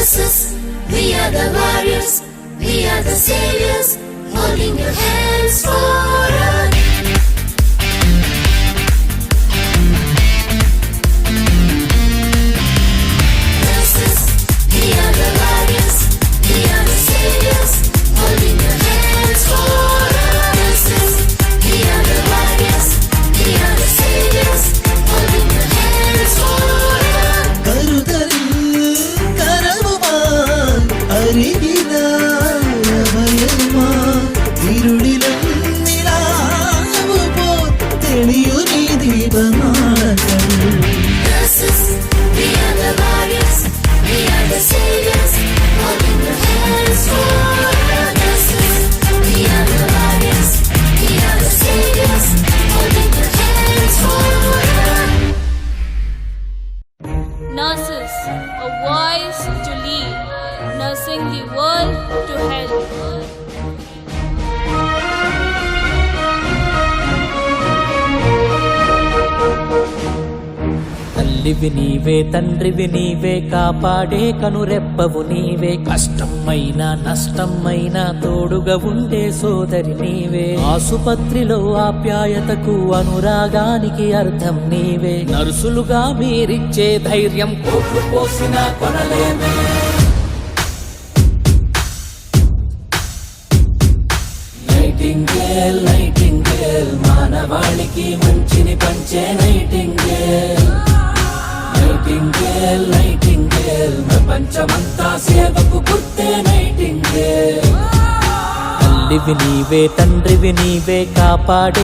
Nurses, we are the warriors, we are the saviors, holding your hands forever. Nurses, we are the warriors, we are the saviors, holding your hands forever. Nurses, we are the warriors, we are the saviors, holding your hands forever. Nurses, we are the warriors, we are the saviors, holding your hands forever. Nurses, we are the warriors, we are the saviors, holding your hands forever. Nurses, a voice to lead, nursing the world to health. తల్లివి నీవే, తండ్రివి నీవే, కాపాడే కనురెప్పవు నీవే, కష్టమైనా నష్టమైనా తోడుగా ఉండే సోదరి నీవే, ఆసుపత్రిలో ఆప్యాయతకు అనురాగానికి అర్థం నీవే, నర్సులుగా మీరిచ్చే ధైర్యం కోట్లు పోసినా కొనలేమే. నైటింగేల్ నైటింగేల్, మానవాళికి మంచిని పంచే నైటింగేల్. నైటింగేల్ నైటింగేల్, ప్రపంచమంతా సేవకు గుర్తే నైటింగేల్. తల్లివి నీవే, తండ్రివి నీవే, కాపాడే